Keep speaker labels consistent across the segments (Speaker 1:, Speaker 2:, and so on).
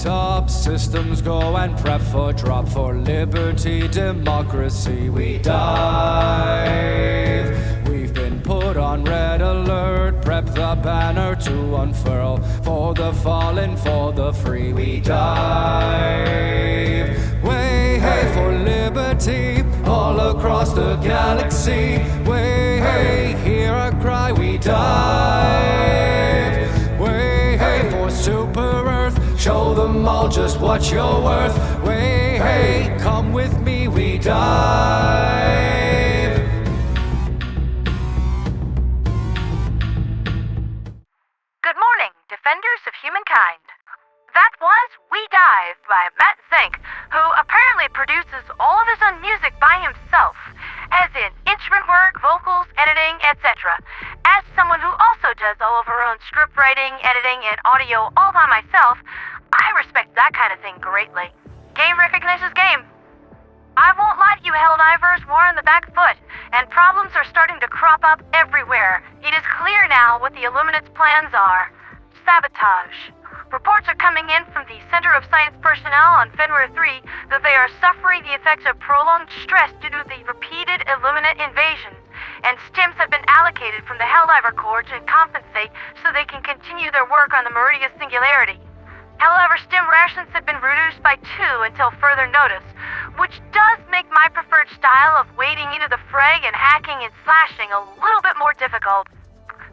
Speaker 1: locked up, systems go and prep for drop. For liberty, democracy, we dive. We've been put on red alert, prep the banner to unfurl. For the fallen, for the free, we dive. Way hey for liberty, all across the galaxy. Way hey, hear our cry, we dive. Way hey for Super Earth, show them all just what you're worth. Way hey, come with me, we dive.
Speaker 2: Good morning, defenders of humankind. That was We Dive by Matt Zink, who apparently produces all of his own music by himself, as in instrument work, vocals, editing, etc. As someone who also does all of her own script writing, editing, and audio all by myself, I respect that kind of thing greatly. Game recognizes game. I won't lie to you, Helldivers, we're on the back foot, and problems are starting to crop up everywhere. It is clear now what the Illuminate's plans are. Sabotage. Reports are coming in from the Center of Science personnel on Fenrir 3 that they are suffering the effects of prolonged stress due to the repeated Illuminate invasions, and Stims have been allocated from the Helldiver Corps to compensate so they can continue their work on the Meridian Singularity. However, Stim rations have been reduced by 2 until further notice, which does make my preferred style of wading into the fray and hacking and slashing a little bit more difficult.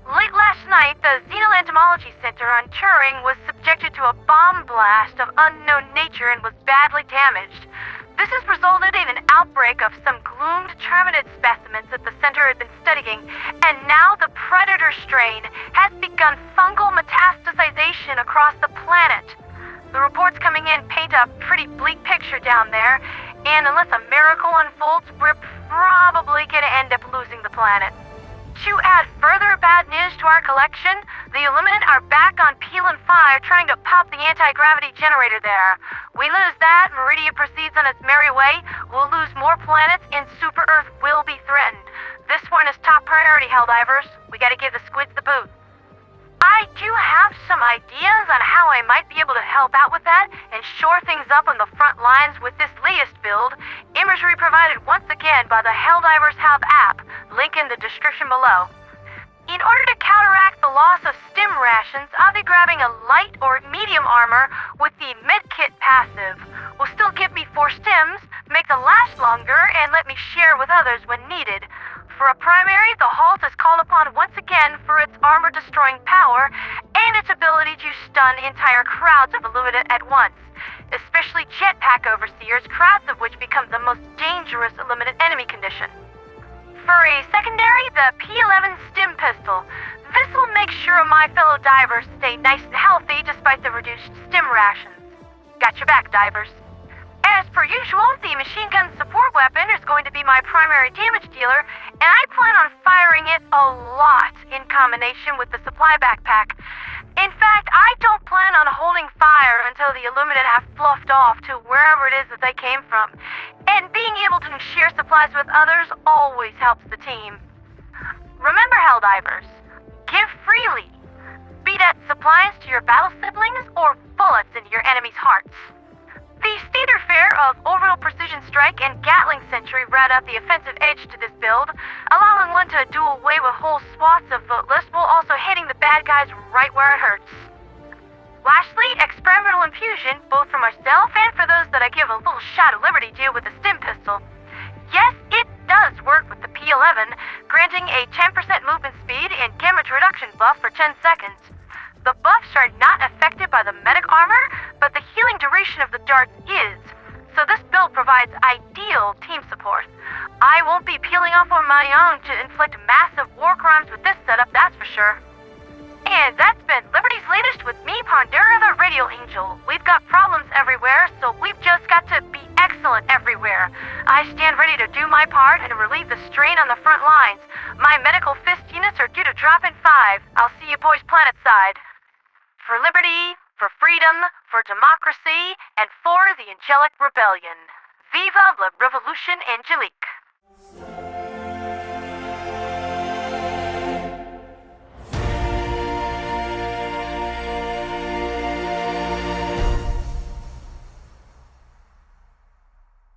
Speaker 2: Late last night, the Xenoentomology Center on Turing was subjected to a bomb blast of unknown nature and was badly damaged. This has resulted in an outbreak of some gloomed terminid specimens that the center had been studying, and now the predator strain has begun fungal metastasization across the planet. The reports coming in paint a pretty bleak picture down there, and unless a miracle unfolds, we're probably gonna end up losing the planet. To add further bad news to our collection, the Illuminate are back on Pilen V trying to pop the anti-gravity generator there. We lose that, Meridian proceeds on its merry way, we'll lose more planets, and Super Earth will be threatened. This one is top priority, Helldivers. We gotta give the squids the boot. I do have some ideas on how I might be able to help out with that and shore things up on the front lines with this latest build. Imagery provided once again by the Helldivers Hub app, link in the description below. In order to counteract the loss of Stim rations, I'll be grabbing a light or medium armor with the medkit passive. Will still give me 4 stims, make them last longer, and let me share with others when needed. For a primary, the Halt is called upon once again for its armor-destroying power and its ability to stun entire crowds of Illuminate at once, especially jetpack overseers, crowds of which become the most dangerous Illuminate enemy condition. For a secondary, the P11 Stim pistol. This will make sure my fellow divers stay nice and healthy despite the reduced Stim rations. Got your back, divers. As per usual, the machine gun support weapon is going to be my primary damage dealer, and I plan on firing it a lot in combination with the supply backpack. In fact, I don't plan on holding fire until the Illuminate have fluffed off to wherever it is that they came from, and being able to share supplies with others always helps the team. Remember, Helldivers, give freely. Be that supplies to your battle siblings or bullets into your enemies' hearts. The standard fare of orbital precision strike and Gatling sentry round up the offensive edge to this build, allowing one to do away with whole swaths of footless while also hitting the bad guys right where it hurts. Lastly, experimental infusion, both for myself and for those that I give a little shot of liberty to with the Stim pistol. Yes, it does work with the P11, granting a 10% movement speed and damage reduction buff for 10 seconds. The buffs are not affected by the medic armor, but the healing duration of the darts is, so this build provides ideal team support. I won't be peeling off on my own to inflict massive war crimes with this setup, that's for sure. And that's been Liberty's latest with me, Pandora the Radio Angel. We've got problems everywhere, so we've just got to be excellent everywhere. I stand ready to do my part and relieve the strain on the front lines. My medical fist units are due to drop in 5. I'll see you boys planet side. For liberty, for freedom, for democracy, and for the angelic rebellion. Viva la Revolution Angelique!